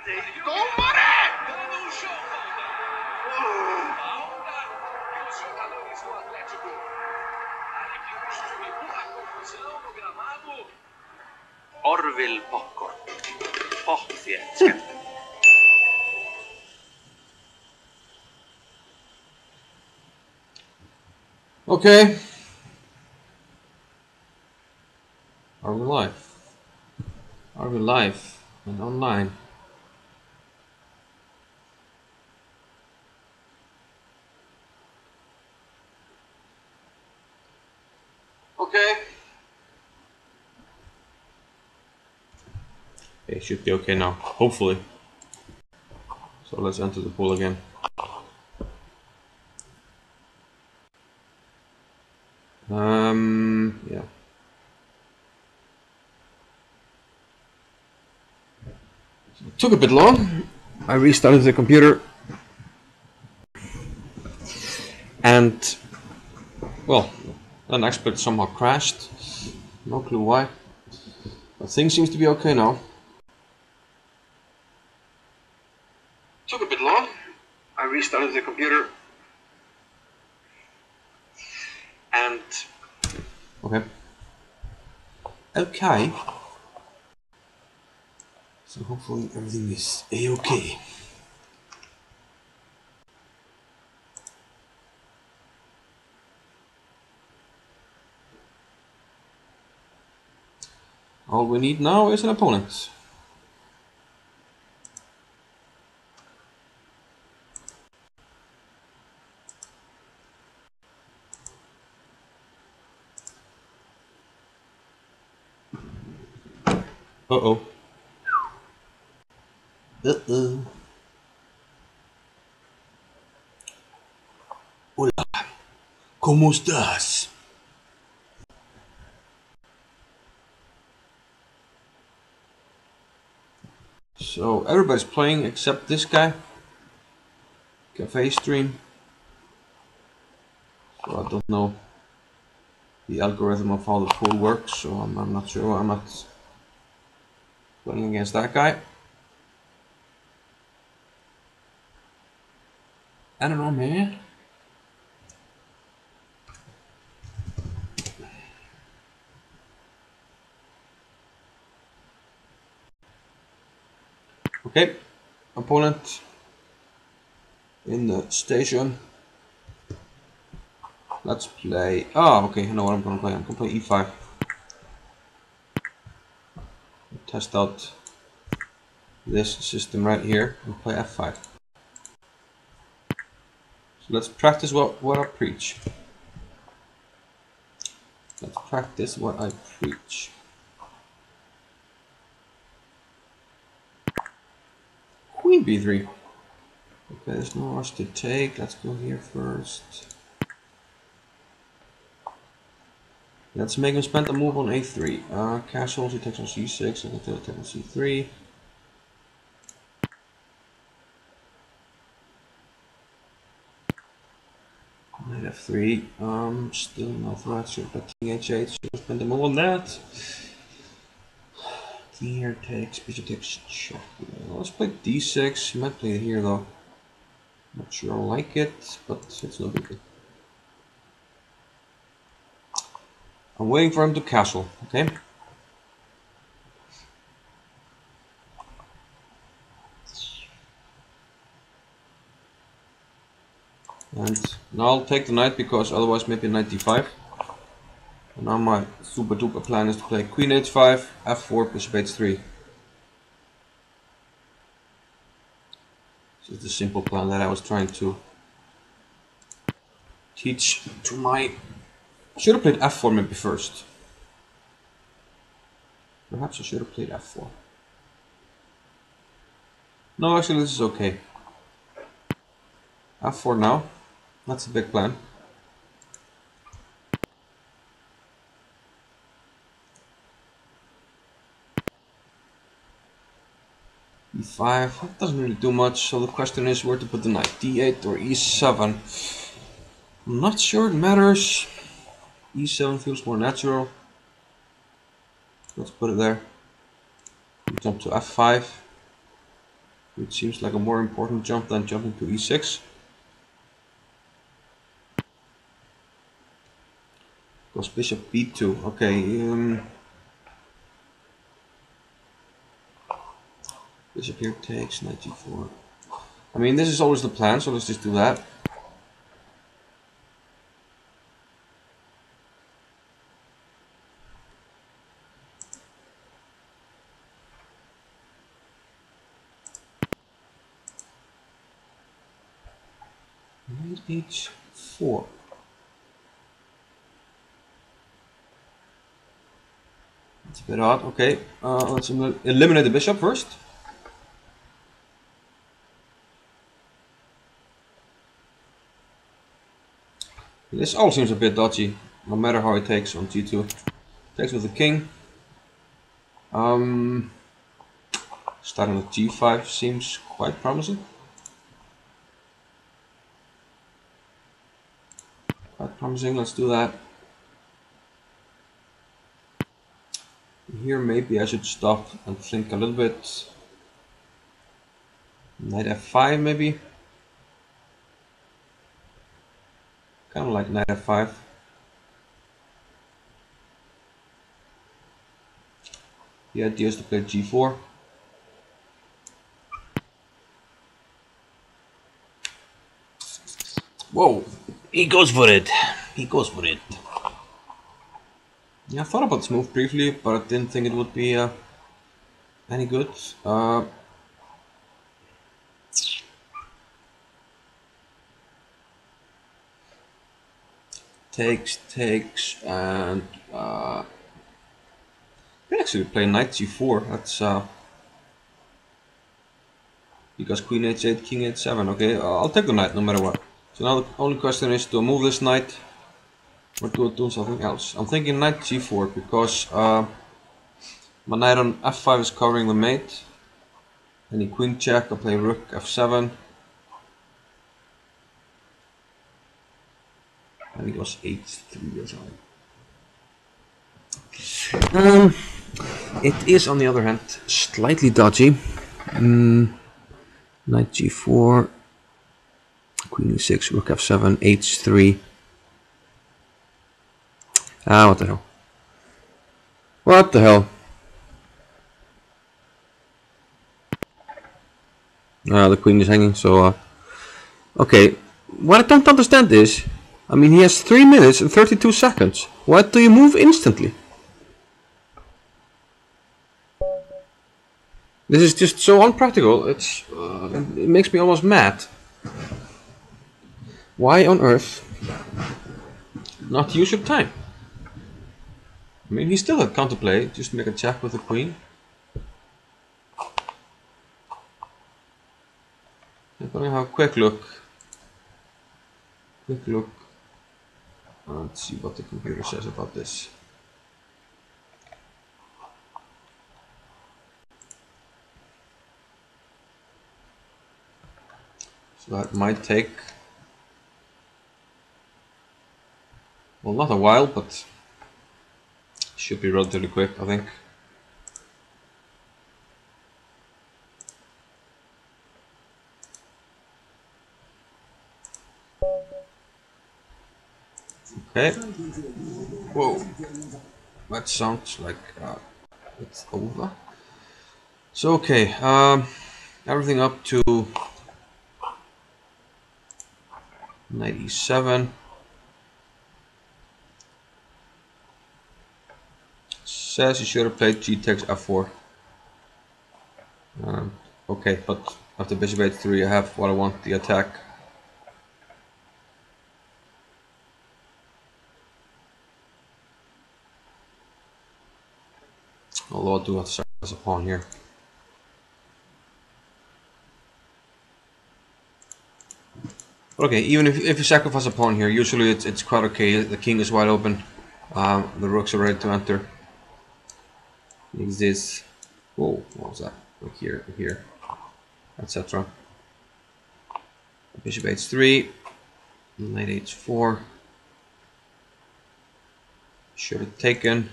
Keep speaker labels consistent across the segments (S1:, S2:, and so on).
S1: Tomare!
S2: Dando um show, falta. Falta. E os jogadores do Atlético. Arrepios de pura confusão no gramado.
S3: Orville popcorn. Pottþétt.
S4: Okay. Are we live? Are we live and online? Okay. It should be okay now, hopefully. So let's enter the pool again. Yeah. It took a bit long. I restarted the computer. And, well, an expert somehow crashed. No clue why. But things seems to be okay now. Took a bit long. I restarted the computer. And, okay. So hopefully everything is a-okay. All we need now is an opponent. Uh-oh. Uh-oh. Hola. ¿Cómo estás? So everybody's playing except this guy. Cafe stream. So I don't know the algorithm of how the pool works, so I'm not sure. I'm not playing against that guy. I don't know, man. Okay, opponent in the station. Let's play. Oh, okay, I know what I'm gonna play. I'm gonna play e5. Test out this system right here and play f5. So let's practice what I preach. Let's practice what I preach. Queen b3. Okay, there's no rush to take. Let's go here first. Let's make him spend a move on a3. Castles, he takes on c6, and he'll take on c3. Knight f3. Still no threat, so but king h8, so spend a move on that. King here takes, bishop takes check. Let's play d6. He might play it here though. Not sure I like it, but it's no big deal. I'm waiting for him to castle, okay? And now I'll take the knight because otherwise maybe knight d5. And now my super duper plan is to play queen h5, f4, bishop h3. This is the simple plan that I was trying to teach to my... Should have played f4 maybe first. Perhaps I should have played f4. No, actually this is okay. f4 now. That's a big plan. e5, that doesn't really do much, so the question is where to put the knight, d8 or e7. I'm not sure it matters. e7 feels more natural. Let's put it there. We jump to f5. which seems like a more important jump than jumping to e6. Goes bishop b2. Okay, bishop here takes, knight g4. I mean, this is always the plan, so let's just do that. Knight h4. It's a bit odd. Okay, let's eliminate the bishop first. This all seems a bit dodgy, no matter how it takes on g2. Takes with the king. Starting with g5 seems quite promising. Quite promising, let's do that. Here maybe I should stop and think a little bit. Knight f5 maybe. Kind of like knight f5. The idea is to play g4. Whoa! He goes for it. He goes for it. Yeah, I thought about this move briefly, but I didn't think it would be any good. Takes, and I can actually play knight g4. That's because queen h8, king h7. Okay, I'll take the knight no matter what. So now the only question is, do I move this knight or do I do something else? I'm thinking knight g4 because my knight on f5 is covering the mate. Any queen check, I play rook f7. And he goes h3 or something. It is, on the other hand, slightly dodgy. Knight g4, queen e6, rook f7, h3. Ah, what the hell? What the hell? The queen is hanging, so... okay, what I don't understand is... I mean, he has 3 minutes and 32 seconds. Why do you move instantly? This is just so unpractical. It makes me almost mad. Why on earth not use your time? I mean, he still had counterplay, just make a check with the queen. I'm gonna have a quick look. Let's see what the computer says about this. So that might take, well, not a while, but should be relatively quick, I think. Okay. Whoa. That sounds like it's over. So okay, everything up to knight e7. Says you should have played g takes f4. Okay, but after bishop h3 I have what I want, the attack. Although I do have to sacrifice a pawn here. Okay, even if you sacrifice a pawn here, usually it's quite okay. The king is wide open. The rooks are ready to enter. Needs this. Whoa, what was that? Look here, etc. Bishop h3, knight h4. Should have taken.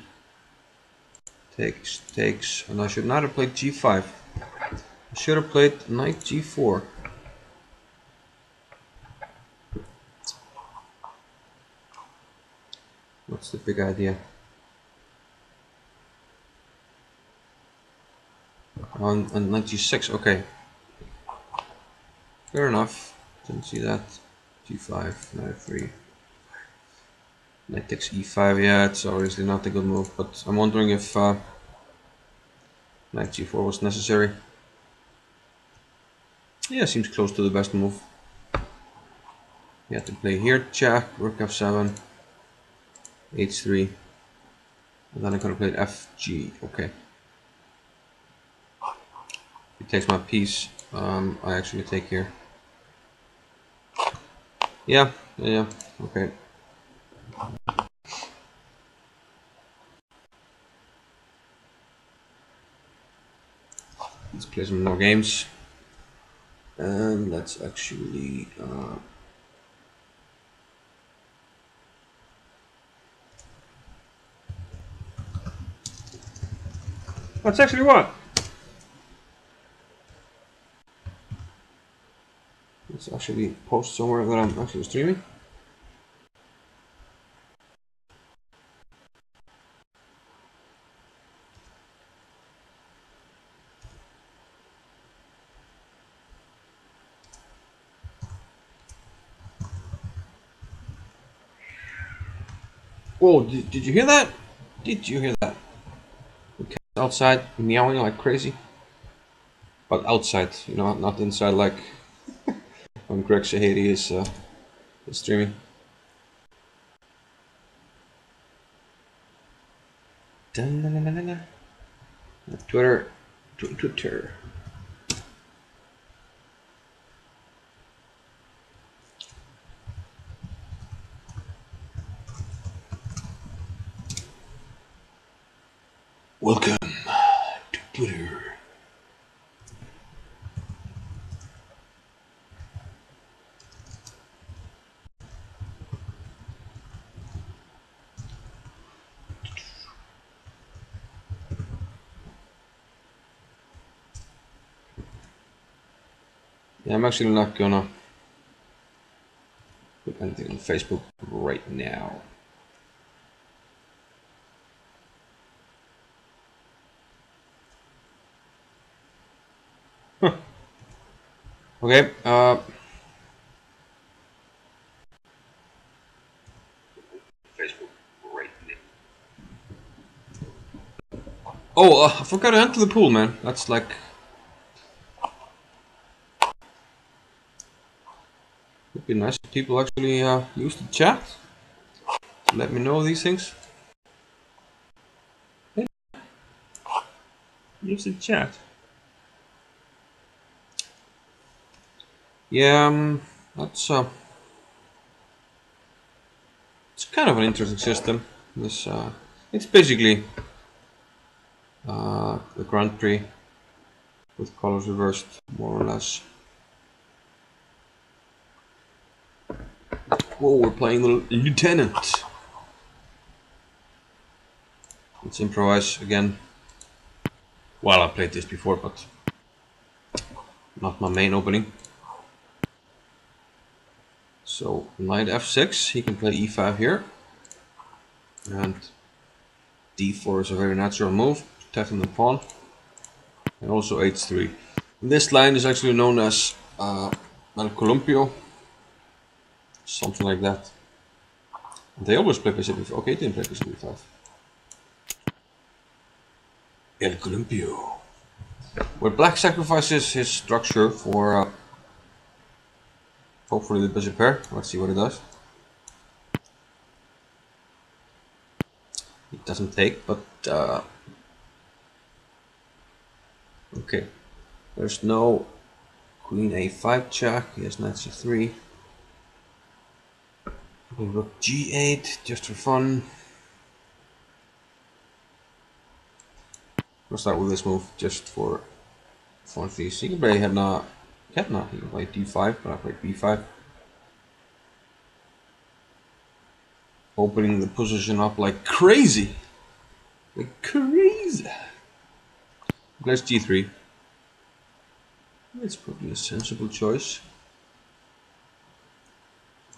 S4: Takes, and I should not have played g5. I should have played knight g4. What's the big idea? And knight g6, okay. Fair enough. Didn't see that. g5, knight f3. Knight takes e5, yeah, it's obviously not a good move, but I'm wondering if knight g4 was necessary. Yeah, seems close to the best move. You have to play here, check, rook f7, h3, and then I could have played fg, okay. He takes my piece, I actually take here. Yeah, okay. Let's play some more games. And let's actually let's actually what? Let's actually post somewhere that I'm actually streaming. Whoa, did you hear that? Did you hear that? The cat outside meowing like crazy. But outside, you know, not inside like when Greg Shahady is streaming. Twitter. Twitter. Welcome to Twitter. Yeah, I'm actually not gonna put anything on Facebook right now. Huh. Okay,
S3: Facebook right now.
S4: oh, I forgot to enter the pool, man. That's like... It'd be nice if people actually use the chat. Let me know these things. Hey, use the chat. Yeah, that's it's kind of an interesting system. This it's basically the Grand Prix with colors reversed, more or less. Whoa, we're playing the Lieutenant. Let's improvise again. Well, I played this before, but not my main opening. So knight f6, he can play e5 here, and d4 is a very natural move, protecting the pawn, and also h3. This line is actually known as El Columpio, something like that. They always play bishop e5. Okay, they didn't play bishop e5. El Columpio. Where black sacrifices his structure for hopefully the bishop pair. Let's see what it does. It doesn't take, but okay. There's no queen a5 check. He has knight c3. Rook g8 just for fun. We'll start with this move just for fun. He can play Hedna. He can play d5, but I played b5. Opening the position up like crazy. Like crazy. Plays g3. It's probably a sensible choice.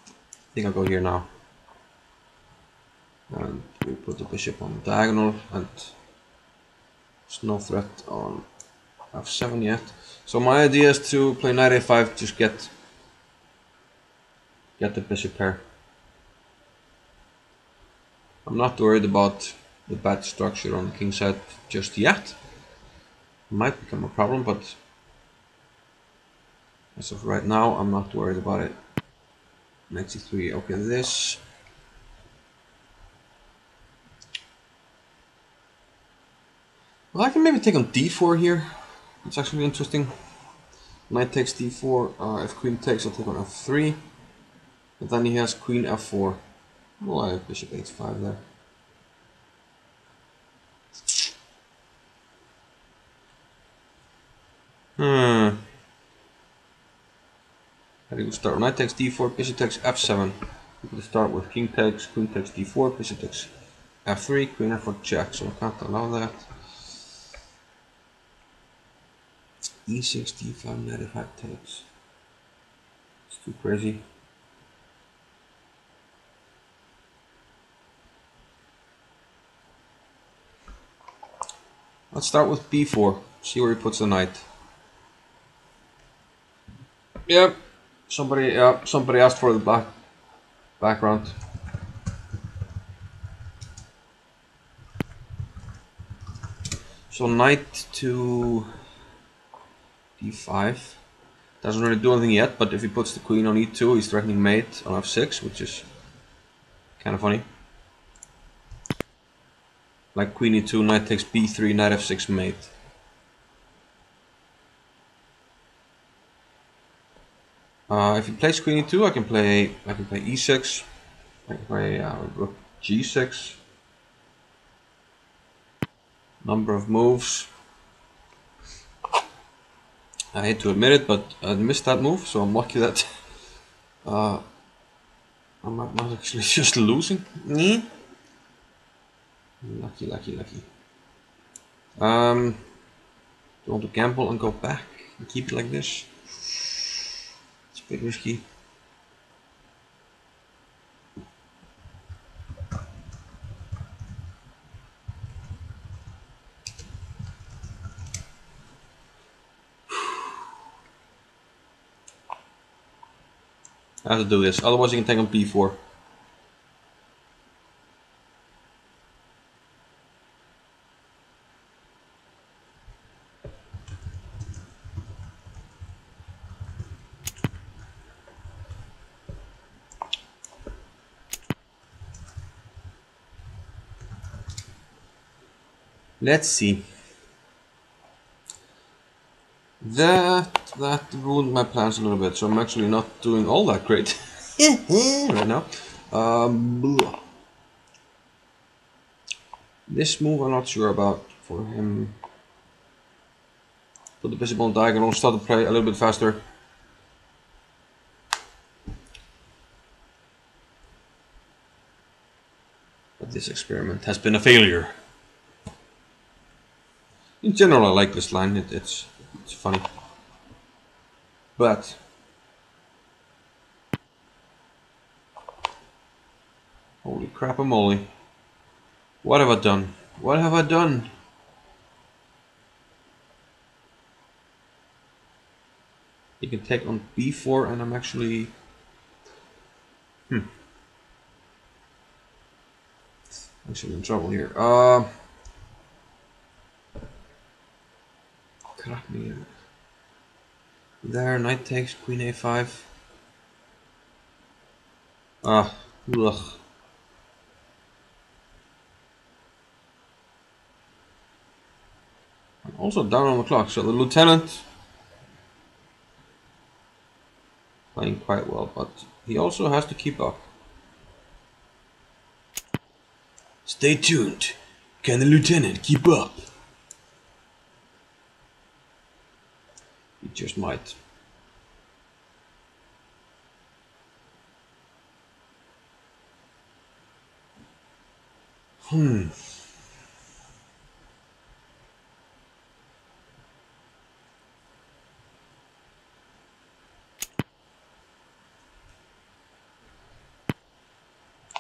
S4: I think I'll go here now. And we'll put the bishop on the diagonal, and there's no threat on f7 yet. So my idea is to play knight a5, just get the bishop pair. I'm not worried about the bad structure on the king side just yet. It might become a problem, but as of right now, I'm not worried about it. Knight c3, okay, this. Well, I can maybe take on d4 here. It's actually interesting. Knight takes d4, if queen takes, I'll take on f3. And then he has queen f4. Well, I have bishop h5 there. How do you start? Knight takes d4, bishop takes f7. You could start with king takes, queen takes d4, bishop takes f3, queen f4 check, so I can't allow that. e6, d5, knight f5 takes. It's too crazy. Let's start with b4, see where he puts the knight. Yep, somebody asked for the background. So knight to d5 doesn't really do anything yet, but if he puts the queen on e2, he's threatening mate on f6, which is kind of funny. Like queen e2, knight takes b3, knight f6 mate. If he plays queen e2, I can play e6. I can play rook g6. Number of moves. I hate to admit it, but I missed that move, so I'm lucky that I'm not actually just losing. Lucky. Do you want to gamble and go back and keep it like this? It's a bit risky. I have to do this, otherwise you can take on b4. Let's see. That ruined my plans a little bit, so I'm actually not doing all that great right now. This move I'm not sure about for him. Put the bishop on diagonal, start to play a little bit faster. But this experiment has been a failure. In general, I like this line. It's funny. But holy crap a moly. What have I done? What have I done? He can take on b4 and I'm actually actually in trouble here. Crap me. There, knight takes, queen a5. Ugh. I'm also down on the clock, so the lieutenant playing quite well, but he also has to keep up. Stay tuned. Can the lieutenant keep up? He just might.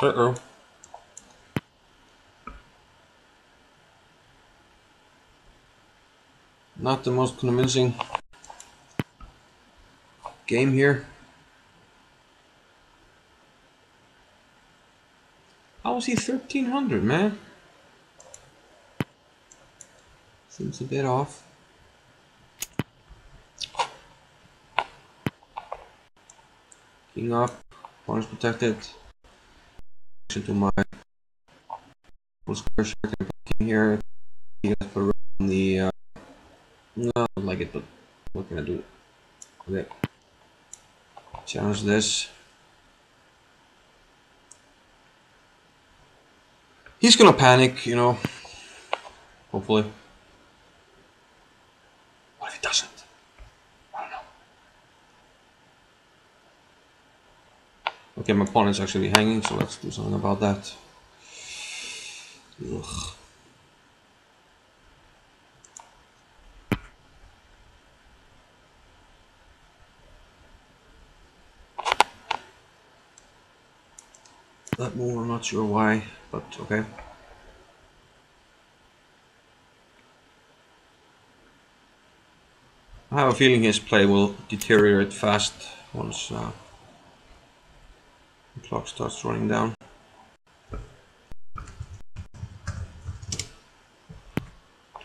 S4: Uh-oh. Not the most convincing game here. How is he 1300, man? Seems a bit off. King up, pawn is protected. Into my full square shot, king here. He has put on the. No, I don't like it, but what can I do? Okay. Challenge this. He's gonna panic, you know. Hopefully. What if he doesn't? I don't know. Okay, my pawn is actually hanging, so let's do something about that. Ugh. That move, I'm not sure why, but okay. I have a feeling his play will deteriorate fast once the clock starts running down. Too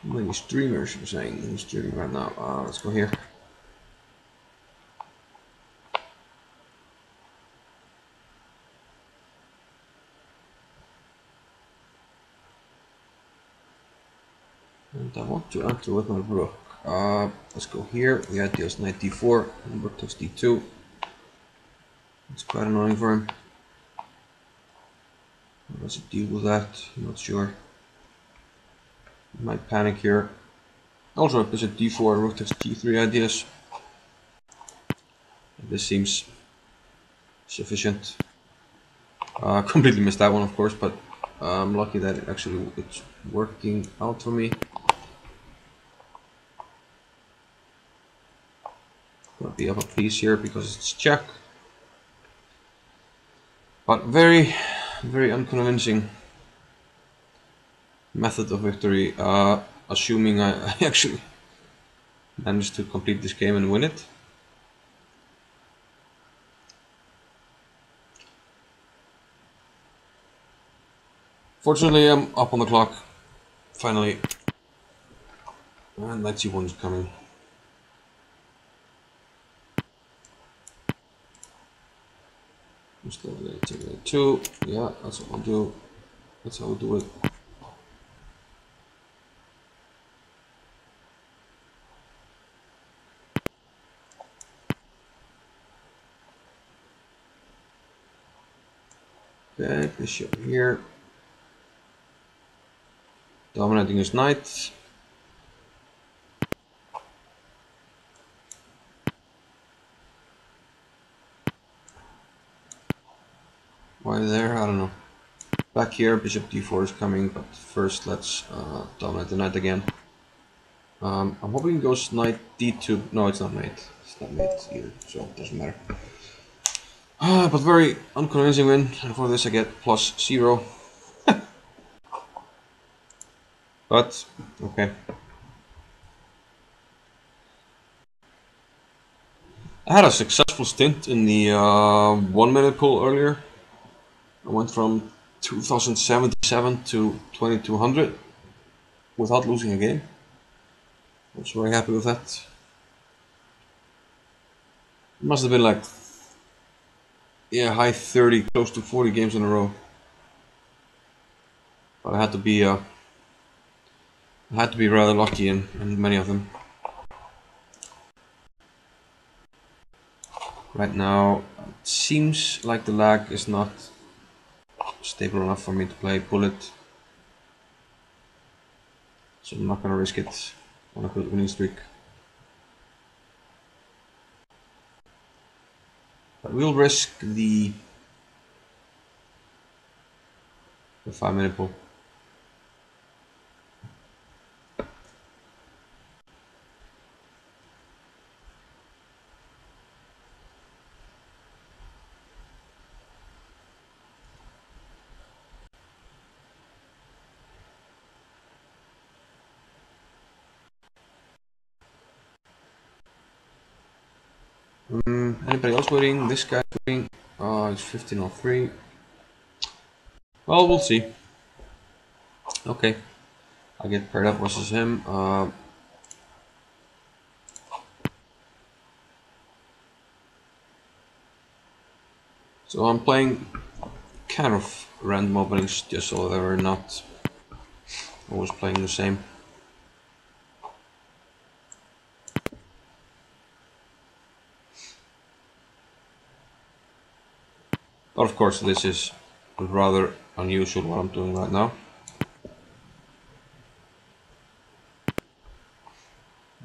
S4: many streamers, you're saying, who's streaming right now. Let's go here. And I want to enter with my rook. Let's go here. We had deals knight d4 and rook takes d2. It's quite annoying for him. How does he deal with that? I'm not sure. He might panic here. Also, if there's a d4, rook takes d3 ideas. This seems sufficient. Completely missed that one, of course, but I'm lucky that it's working out for me. Gonna be up a piece here because it's check. But very, very unconvincing method of victory, assuming I actually managed to complete this game and win it. Fortunately, I'm up on the clock, finally, and knight c1 is coming. I'm still gonna take a2, yeah, that's what I'll do, that's how we'll do it. Okay, bishop here. Dominating his knight. Why there? I don't know. Back here, bishop d4 is coming, but first let's dominate the knight again. I'm hoping it goes knight d2. No, it's not mate. It's not mate either, so it doesn't matter. But very unconvincing win, and for this I get +0. But, okay. I had a successful stint in the 1 minute pool earlier. I went from 2077 to 2200 without losing a game. I was very happy with that. It must have been like, yeah, high 30, close to 40 games in a row. But I had to be rather lucky in many of them. Right now, it seems like the lag is not stable enough for me to play bullet. So I'm not gonna risk it on a good winning streak. But we'll risk the 5 minute pull. Anybody else waiting? This guy's waiting. It's 15:03. Well, we'll see. Okay, I get paired up versus him. So I'm playing kind of random openings just so they were not always playing the same. But of course this is rather unusual what I'm doing right now.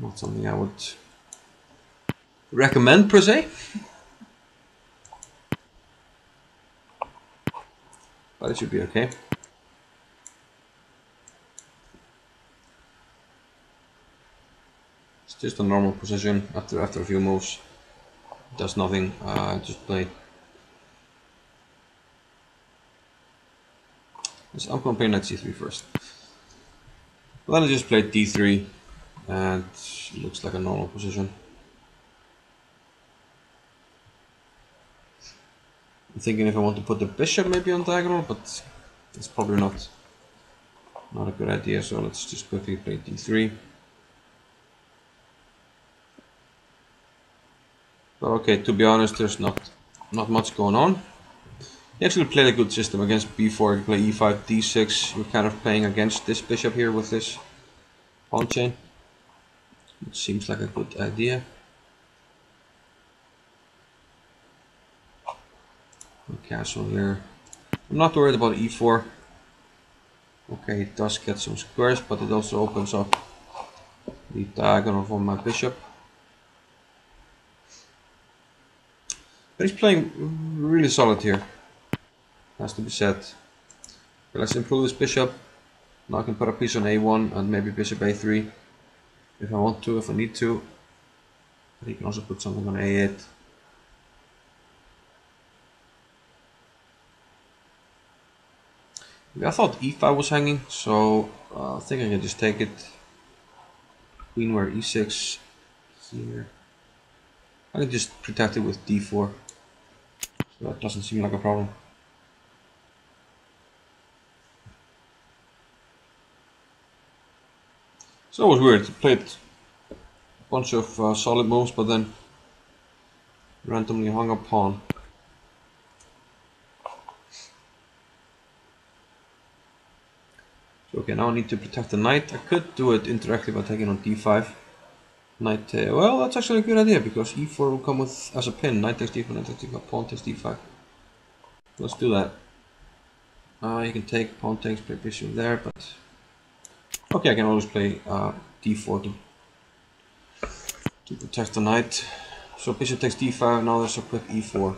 S4: Not something I would recommend per se. But it should be okay. It's just a normal position after a few moves. It does nothing. Just play. I'm going to play knight c3 first. Well, then I just played d3 and it looks like a normal position. I'm thinking if I want to put the bishop maybe on diagonal, but it's probably not a good idea, so let's just quickly play d3. But okay, to be honest, there's not much going on. You actually played a good system against b4. If you play e5, d6, you're kind of playing against this bishop here with this pawn chain. It seems like a good idea. Castle here. I'm not worried about e4. Okay, it does get some squares, but it also opens up the diagonal for my bishop. But he's playing really solid here, has to be said. Okay, let's improve this bishop. Now I can put a piece on a1 and maybe bishop a3 if I want to, if I need to. But he can also put something on a8. I thought e5 was hanging, so I think I can just take it. Queen where e6 here. I can just protect it with d4, so that doesn't seem like a problem. So it was weird. I played a bunch of solid moves, but then randomly hung a pawn. So okay, now I need to protect the knight. I could do it indirectly by taking on d5. Knight, well, that's actually a good idea because e4 will come with as a pin. Knight takes d4, knight takes d5, pawn takes d5. Let's do that. You can take pawn takes, play bishop there, but okay, I can always play d4 to protect the knight. So bishop takes d5. Now there's a quick e4.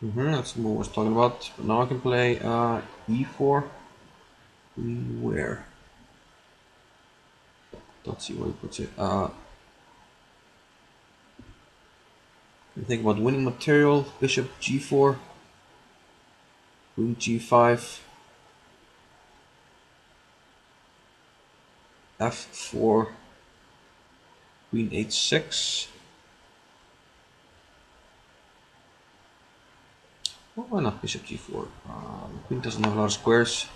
S4: That's what I was talking about. But now I can play e4. Where? Let's see where he puts it. I think about winning material. Bishop g4. Queen g5. f4. Queen h6. Well, why not bishop g4? Queen doesn't have a lot of squares.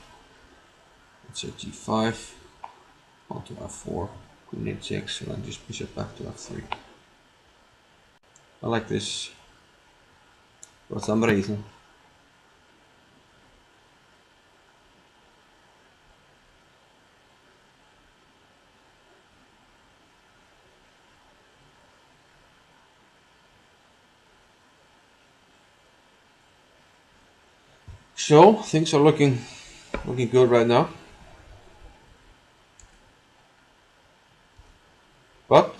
S4: Let's say g5. Pawn to f4. Queen h6, and then just bishop back to f3. I like this for some reason. So things are looking good right now. But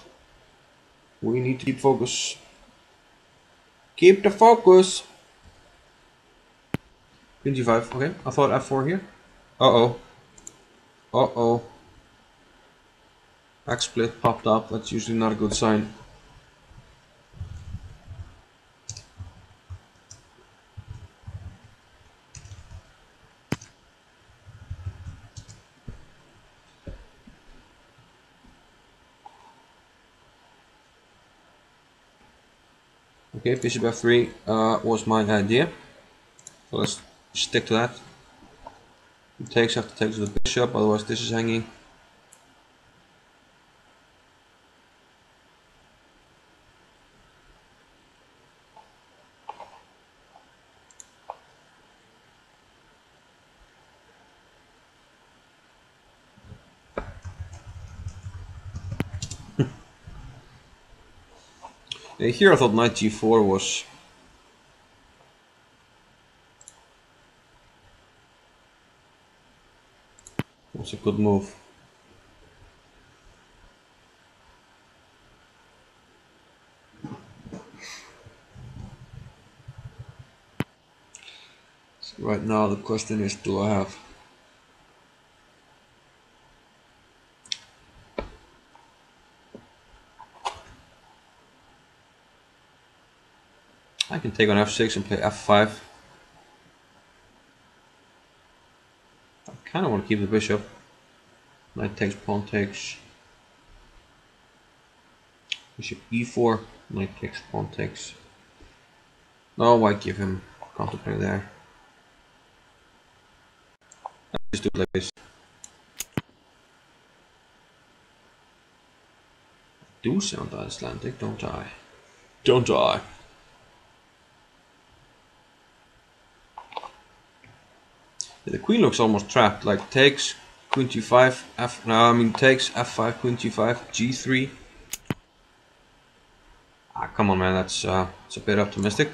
S4: we need to keep focus. Keep the focus. Queen g5, okay. I thought f4 here. Uh-oh. Uh-oh. Back split popped up. That's usually not a good sign. Okay, bishop f3 was my idea, so let's stick to that. He takes, have to take to the bishop, otherwise this is hanging. Here I thought knight g4 was a good move. So right now the question is, do I have I can take on f6 and play f5. I kind of want to keep the bishop. Knight takes, pawn takes. Bishop e4, knight takes, pawn takes. No, why give him counterplay there? Let's do it like this. Do sound Icelandic, don't I? Don't I? Yeah, the queen looks almost trapped. Like takes queen g5, f. No, I mean takes f5, queen g5, g3. Ah, come on, man. That's it's a bit optimistic.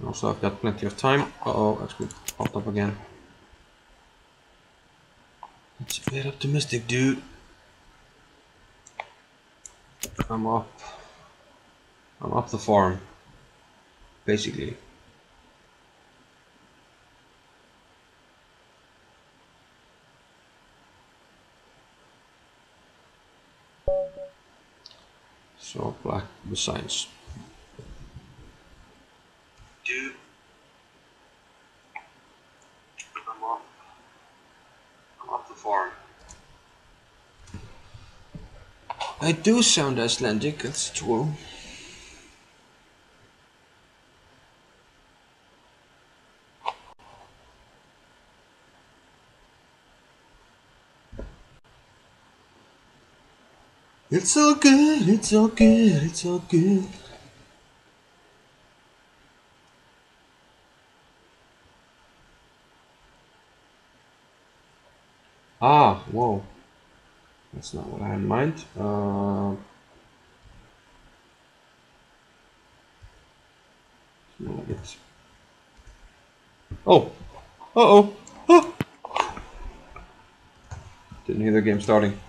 S4: Also, I've got plenty of time. Uh-oh, that's good. Popped up again. It's a bit optimistic, dude. I'm up. I'm up the farm, basically. So black resigns. Dude, I'm up the farm. I do sound Icelandic, that's true. It's all good, it's all good, it's all good. Ah, whoa. That's not what I had in mind. Oh! Uh-oh! Oh! Didn't hear the game starting.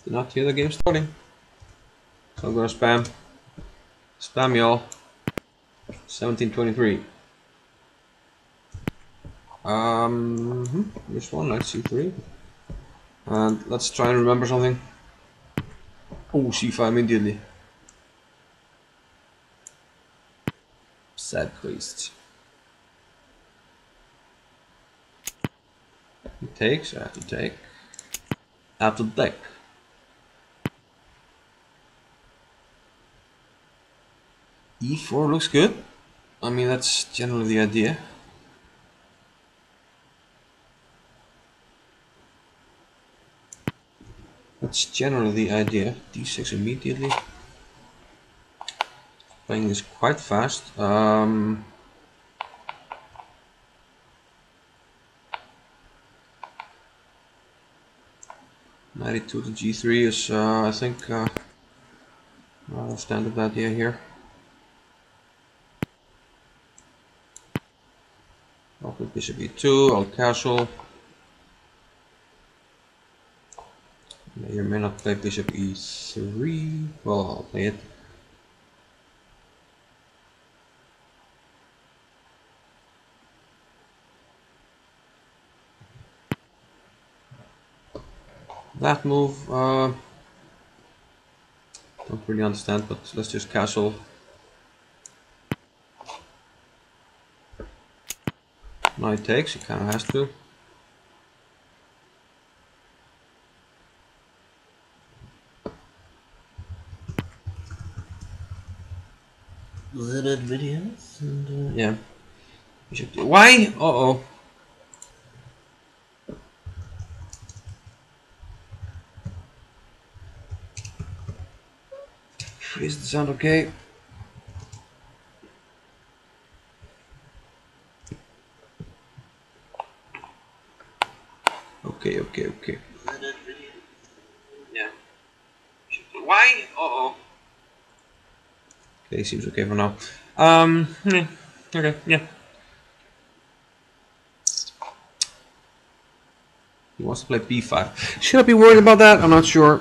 S4: Did not hear the game starting. So I'm gonna spam. Spam y'all. 1723. This one, knight c3. And let's try and remember something. Oh, c5 immediately. Sad priest. He takes, I have to take. I have to deck. e4 looks good. I mean, that's generally the idea. That's generally the idea. d6 immediately. Playing this quite fast. 92 to g3 is, I think, standard idea here. I'll play bishop e2, I'll castle. May or may not play bishop e3. Well, I'll play it. That move, don't really understand, but let's just castle. Knight takes, he kind of has to. Edited videos and yeah. Why? Uh-oh. Is the sound okay? Okay. Yeah. Why? Uh-oh. Okay, seems okay for now. Yeah. Okay, yeah. He wants to play b5. Should I be worried about that? I'm not sure.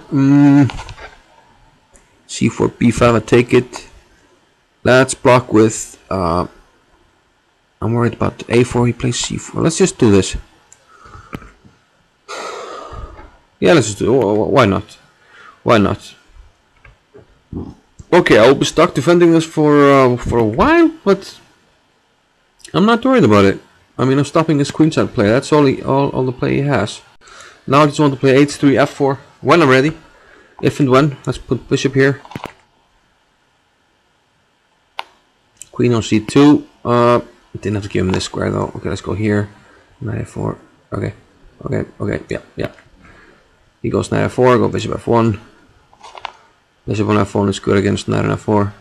S4: C4, b5, I take it. Let's block with... I'm worried about a4, he plays c4. Let's just do this. Yeah, let's just do it. Why not? Why not? Okay, I'll be stuck defending this for a while, but I'm not worried about it. I mean, I'm stopping his queenside play. That's all the play he has. Now I just want to play h3, f4 when I'm ready. If and when. Let's put bishop here. Queen on c2. Didn't have to give him this square though. Okay, let's go here. Knight f4. Okay. Yeah. He goes knight f4. Go bishop f1. Bishop on f1 is good against knight on f4.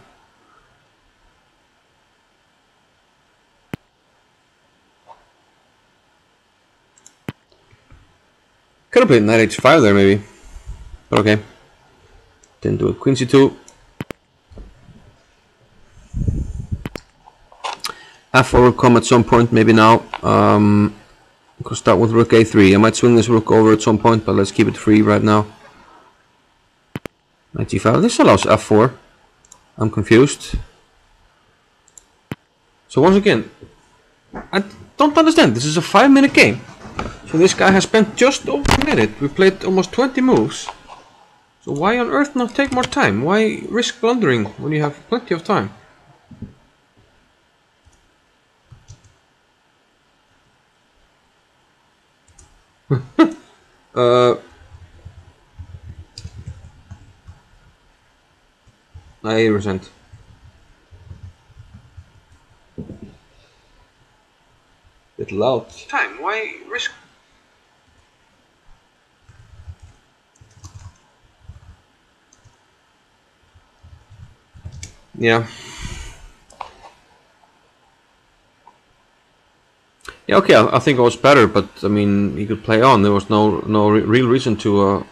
S4: Could have played knight h5 there maybe. But okay. Didn't do it. Queen c2. f4 will come at some point, maybe now. Could start with rook a3. I might swing this rook over at some point, but let's keep it free right now. Knight g5. This allows f4. I'm confused. So once again, I don't understand. This is a 5-minute game. So this guy has spent just over a minute. We played almost 20 moves. So why on earth not take more time? Why risk blundering when you have plenty of time? I resent. Bit loud. Time. Why risk? Yeah. Yeah. Okay. I think it was better, but I mean, he could play on. There was no real reason to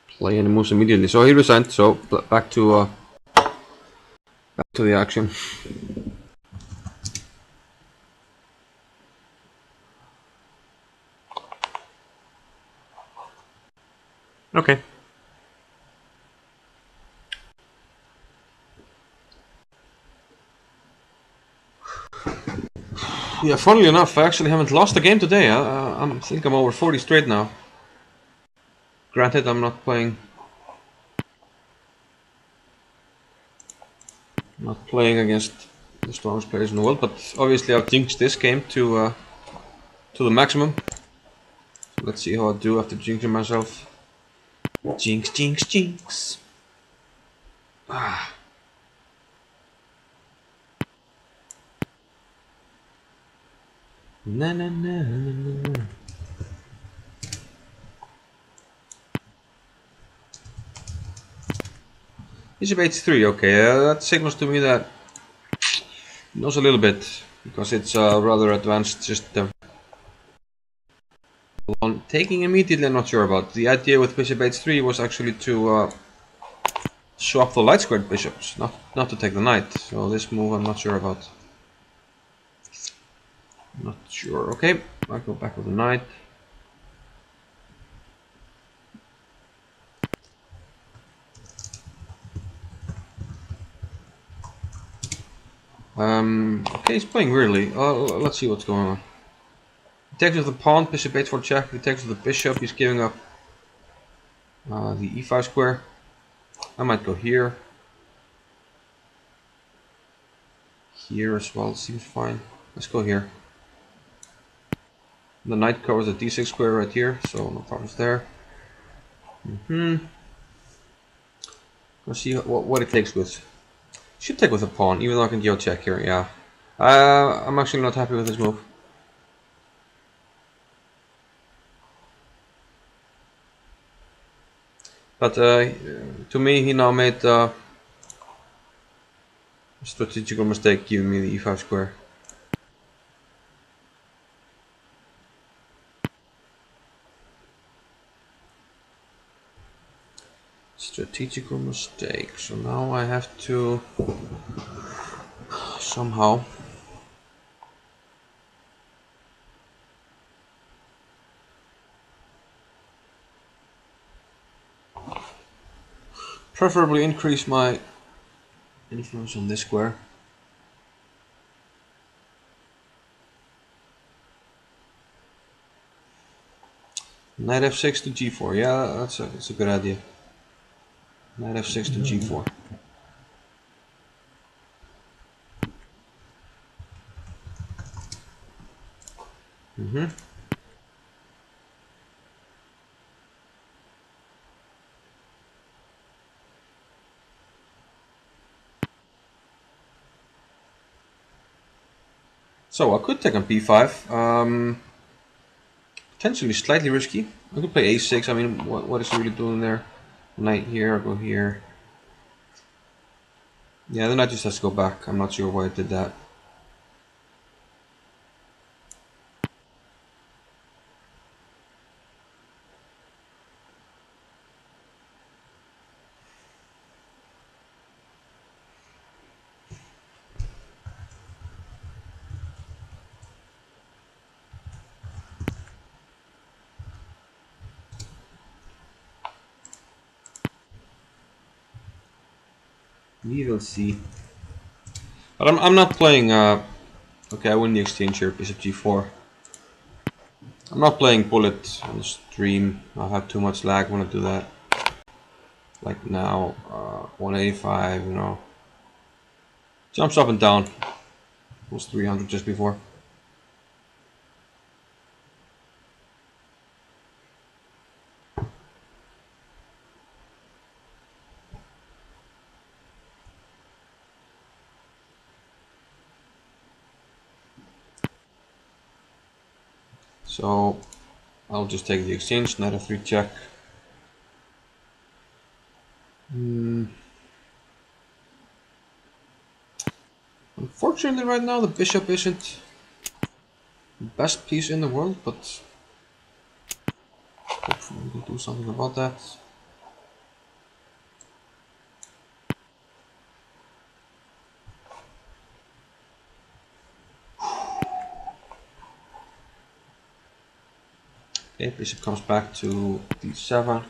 S4: play any moves immediately. So he resent. So back to the action. Okay. Yeah, funnily enough, I actually haven't lost a game today. I think I'm over 40 straight now. Granted, I'm not playing against the strongest players in the world, but obviously I've jinxed this game to the maximum. So let's see how I do after jinxing myself. Jinx. Ah. Na. Bishop h3, okay, that signals to me that he knows a little bit, because it's a rather advanced system. On taking immediately, I'm not sure about. The idea with bishop h3 was actually to swap the light squared bishops, not to take the knight. So this move I'm not sure about. Not sure. Okay, I'll go back with the knight. Okay, he's playing weirdly. Let's see what's going on. He takes with the pawn, bishop h4 check. He takes with the bishop. He's giving up the e5 square. I might go here. Here as well seems fine. Let's go here. The knight covers the d6 square right here, so no problems there. Let's see what it takes with. Should take with a pawn, even though I can geo check here, yeah. I'm actually not happy with this move. But to me, he now made a strategical mistake giving me the e5 square. Strategical mistake. So now I have to somehow preferably increase my influence on this square. Knight f6 to g4. Yeah, that's a good idea. Knight f6 to g4. So I could take on b5. Potentially slightly risky. I could play a6. I mean, what is he really doing there? Knight here, I'll go here. Yeah, the knight just has to go back. I'm not sure why it did that. We will see. But I'm not playing. Okay, I win the exchange here. Bishop g4. I'm not playing bullet on the stream. I'll have too much lag when I do that. Like now, 185. You know, jumps up and down. It was 300 just before. So I'll just take the exchange, knight f3 check. Unfortunately, right now the bishop isn't the best piece in the world, but hopefully we can do something about that. Okay, bishop comes back to d7.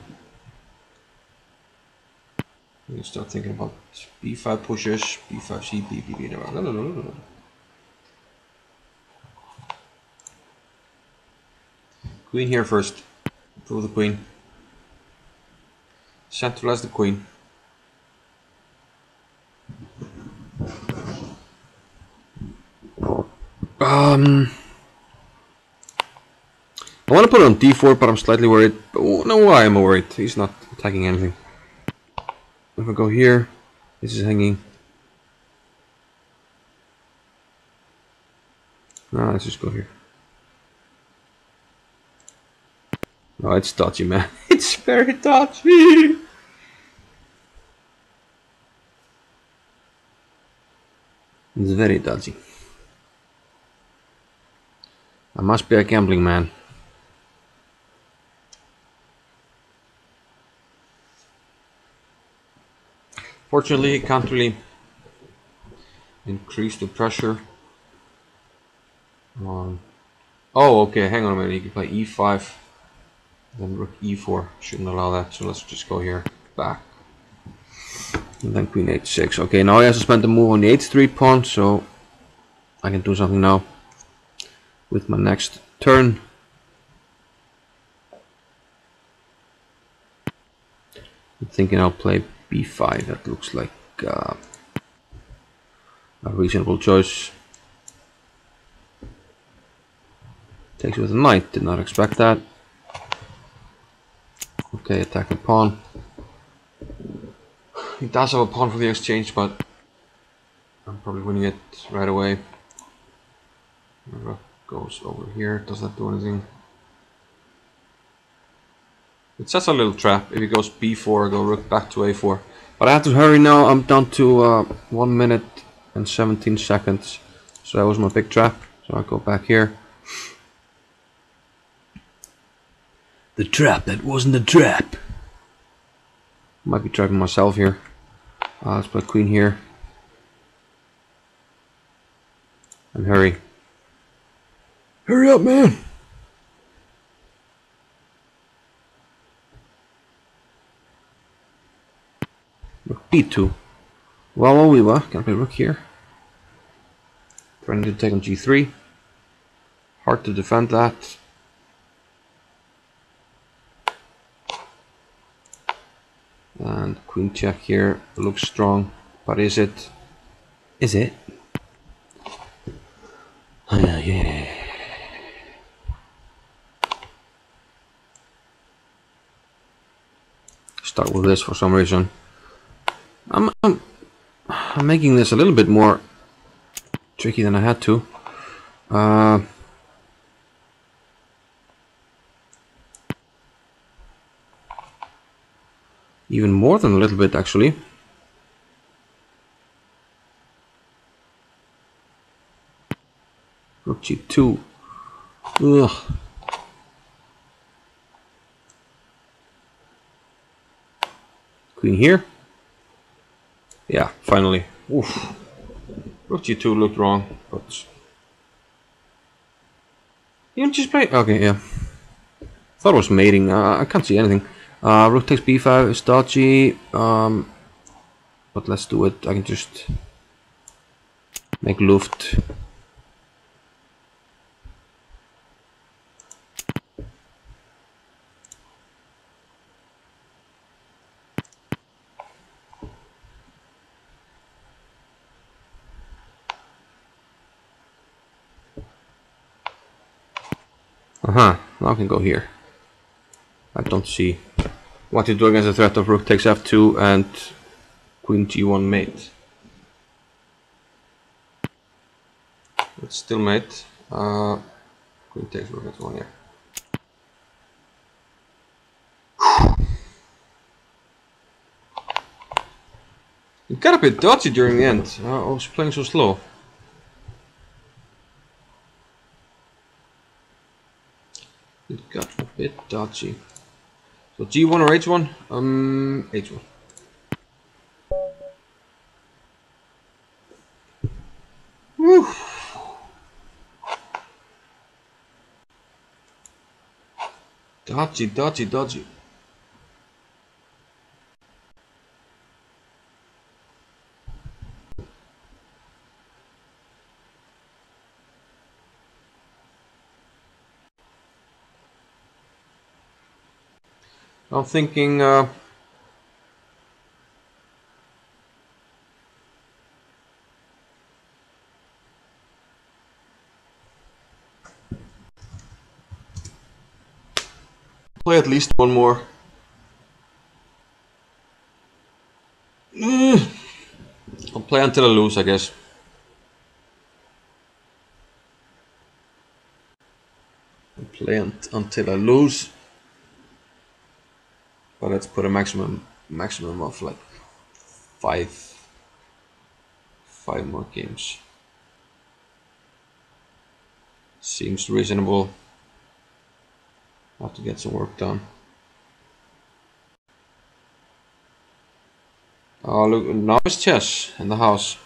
S4: You start thinking about b5 pushes, b5c, b. No. Queen here first. Improve the queen. Centralize the queen. I want to put it on d4, but I'm slightly worried. Oh, no, why am I worried? He's not attacking anything. If I go here, this is hanging. No, let's just go here. No, it's dodgy, man. It's very dodgy. It's very dodgy. I must be a gambling man. Fortunately, he can't really increase the pressure on. Oh, okay, hang on a minute. He can play e5, then rook e4. Shouldn't allow that, so let's just go here, back. And then queen h6. Okay, now he has to spend the move on the h3 pawn, so I can do something now with my next turn. I'm thinking I'll play b5. That looks like a reasonable choice. Takes with a knight. Did not expect that. Okay, attack the pawn. He does have a pawn for the exchange, but I'm probably winning it right away. Rook goes over here. Does that do anything? It sets a little trap. If he goes b4, I go rook back to a4. But I have to hurry now. I'm down to 1 minute and 17 seconds. So that was my big trap. So I go back here. The trap that wasn't a trap. Might be trapping myself here. Let's play queen here. And hurry. Hurry up, man! Rook b2. Well, we were. Can I play rook here? Trying to take on g3. Hard to defend that. And queen check here looks strong, but is it? Is it? Yeah. Start with this for some reason. I'm making this a little bit more tricky than I had to. Even more than a little bit, actually. Rook g2. Ugh. Queen here. Yeah, finally. Oof. Rook g2 looked wrong, but you just play. Okay, yeah. Thought it was mating. I can't see anything. Rook takes b5 is dodgy. But let's do it. I can just make Luft. Now I can go here. I don't see what to do against the threat of rook takes f2 and queen g1 mate. It's still mate. Queen takes rook f1 here. It got a bit dodgy during the end. I was playing so slow. It got a bit dodgy. So g1 or h1? H1. Woo. Dodgy. I'm thinking play at least one more. I'll play until I lose, I guess. I'll play until I lose. But let's put a maximum of like five more games. Seems reasonable. Have to get some work done. Oh look, now it's chess in the house.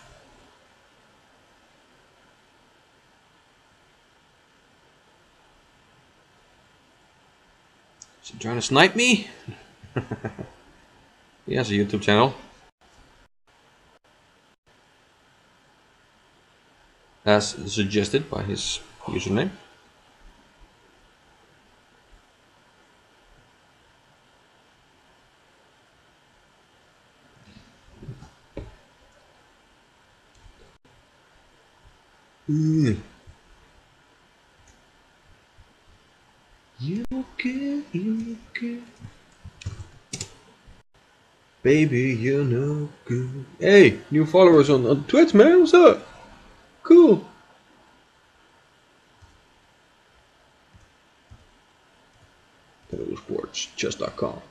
S4: Is he trying to snipe me? He has a YouTube channel. As suggested by his username. You okay? Baby, you're no good. Hey, new followers on Twitch, man. What's up? Cool. Sports.com.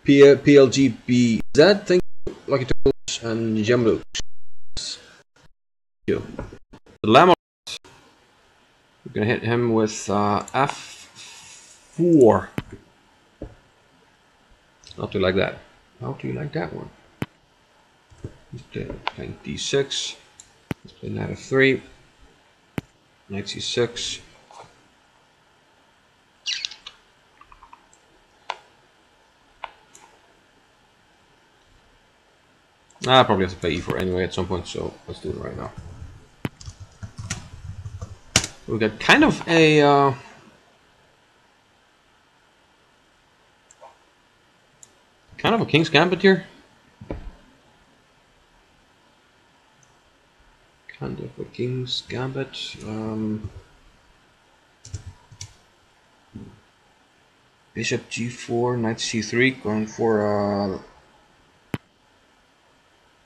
S4: PLGBZ, thank you. Lucky Turtles and Jumbo. Thank you. The Lamar. We're gonna hit him with F4. How do you like that? How do you like that one? He's playing D6. Let's play Knight F3. Knight C6. I probably have to play E4 anyway at some point, so let's do it right now. We got kind of a King's Gambit here. Kind of a King's Gambit. Bishop G4, Knight C3, going for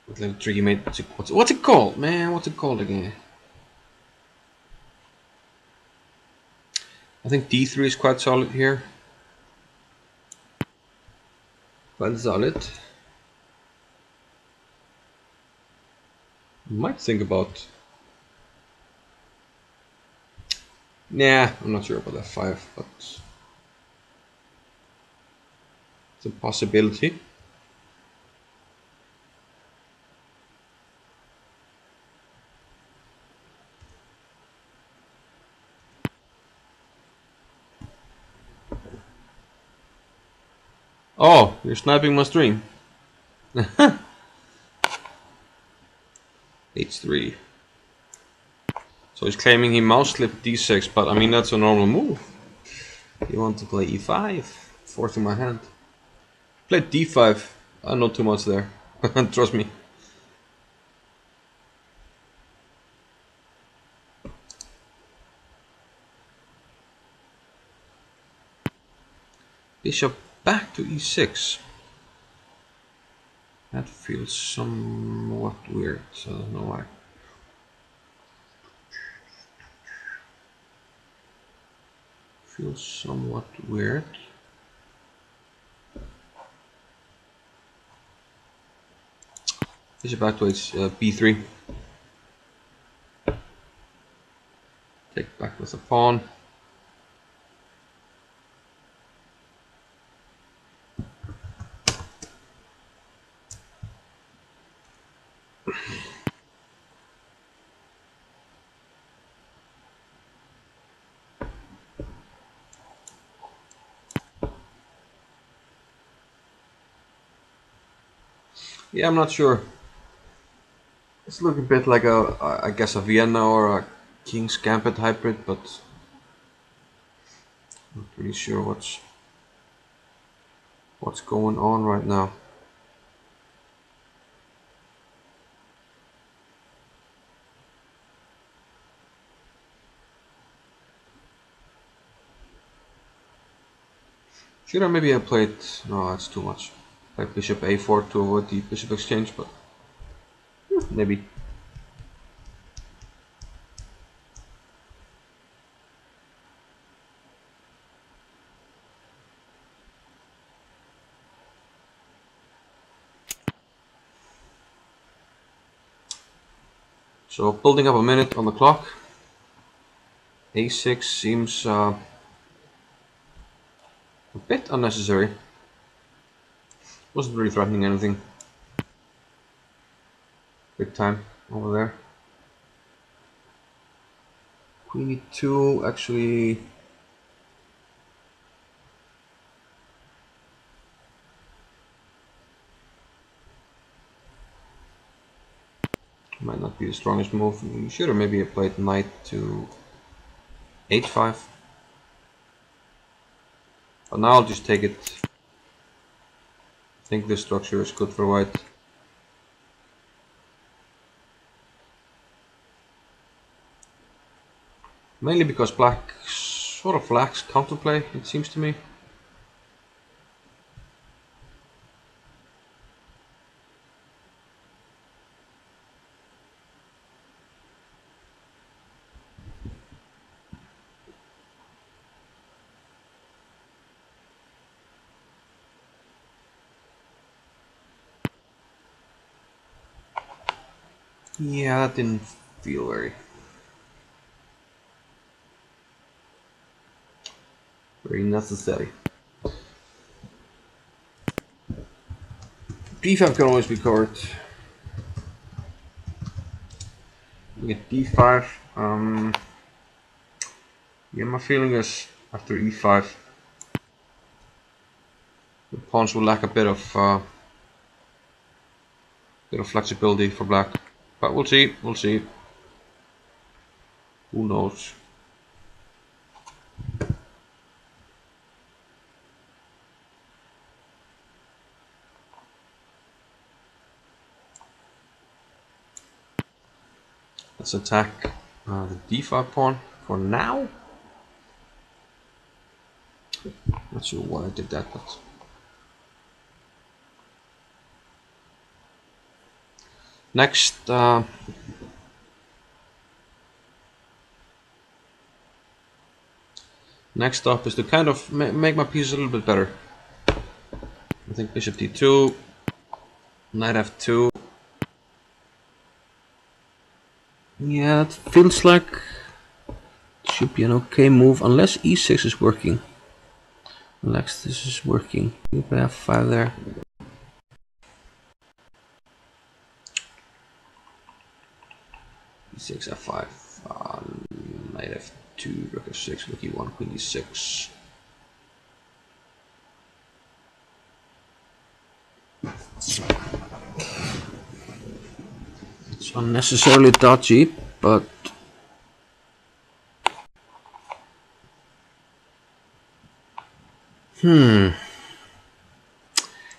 S4: with little tricky mate. What's it called, man? What's it called again? I think D3 is quite solid here. Quite solid. Might think about. Nah, I'm not sure about F5, but it's a possibility. Oh, you're sniping my stream. H3. So he's claiming he mouse slipped D6, but I mean that's a normal move. You want to play E5, forcing my hand. Played D5. Not too much there. Trust me. Bishop back to E6. That feels somewhat weird, so I don't know why. Feels somewhat weird. Bishop back to B3. Take back with a pawn. Yeah, I'm not sure. It's looking a bit like I guess a Vienna or a King's Gambit hybrid, but not really sure what's going on right now. Should I maybe have played? No, that's too much. Played Bishop A4 to avoid the Bishop exchange, but maybe. So building up a minute on the clock. A6 seems a bit unnecessary. Wasn't really threatening anything big time over there. Queen E2 actually. Might not be the strongest move. You should have maybe played knight to H5. But now I'll just take it. I think this structure is good for white. Mainly because black sort of lacks counterplay, it seems to me. Yeah, that didn't feel very necessary. D5 can always be covered. We get D5. Yeah, my feeling is after E5, the pawns will lack a bit of flexibility for black. But we'll see. We'll see. Who knows? Let's attack the D5 pawn for now. Not sure why I did that, but next. Next up is to kind of make my pieces a little bit better. I think bishop d2, knight f2. Yeah, it feels like it should be an okay move unless e6 is working. Unless this is working. If I have 5 there. e6, f5, knight f2, rook f6, rook e1, queen d6. It's unnecessarily dodgy, but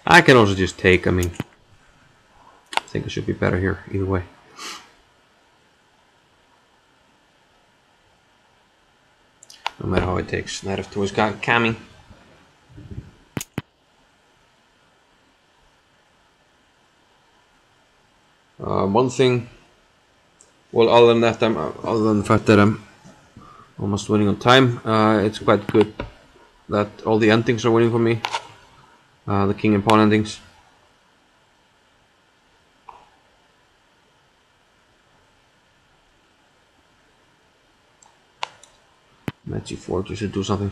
S4: I can also just take. I mean, I think it should be better here either way. No matter how it takes. Knight f2 is coming. One thing, well, other than that, other than the fact that I'm almost winning on time, it's quite good that all the endings are winning for me. The king and pawn endings. Knight g4 should do something.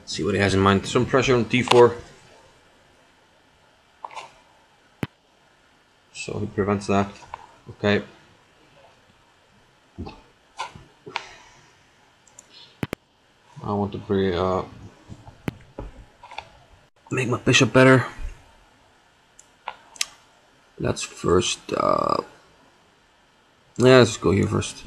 S4: See what he has in mind. Some pressure on d4. So he prevents that. Okay. I want to make my bishop better. Let's first. Yeah, let's go here first.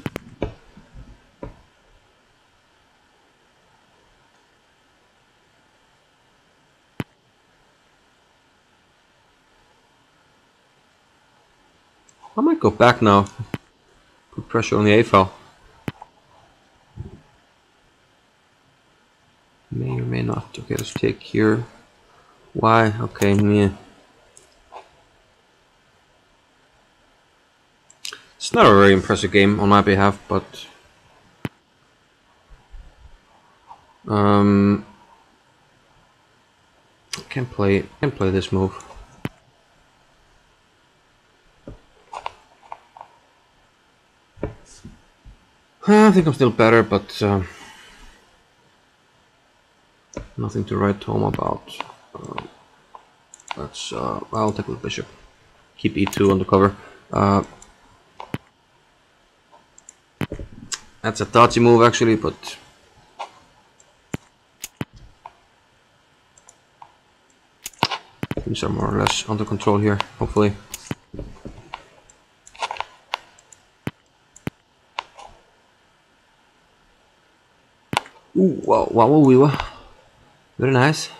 S4: I might go back now. Put pressure on the A file. May or may not. Okay, let's take here. Why? Okay, yeah. It's not a very impressive game on my behalf, but can play this move. I think I'm still better, but nothing to write home about. I'll take the bishop. Keep e2 on the cover. That's a dodgy move actually, but things are more or less under control here, hopefully. Ooh, wow, very nice.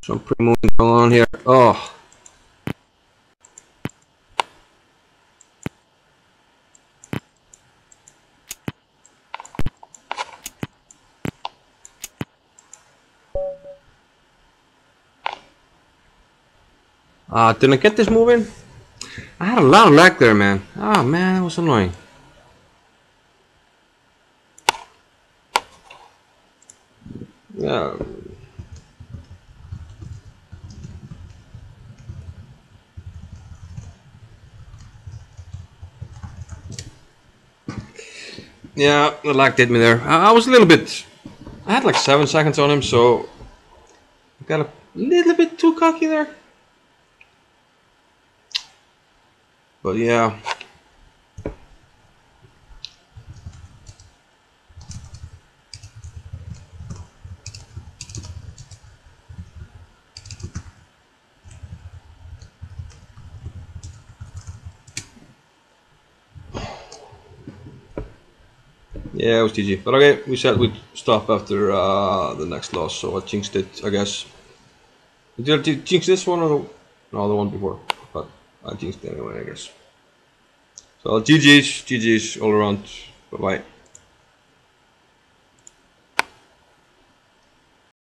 S4: Some pre-moving going on here. Oh. Didn't I get this moving? I had a lot of lag there, man. Oh man, that was annoying. Yeah. Yeah, the lag did me there. I was a little bit. I had like 7 seconds on him, so I got a little bit too cocky there. But yeah. Yeah, it was GG. But okay, we said we'd stop after the next loss, so I jinxed it, I guess. Did I jinx this one or no, the one before? But I jinxed it anyway, I guess. So GG's all around. Bye bye.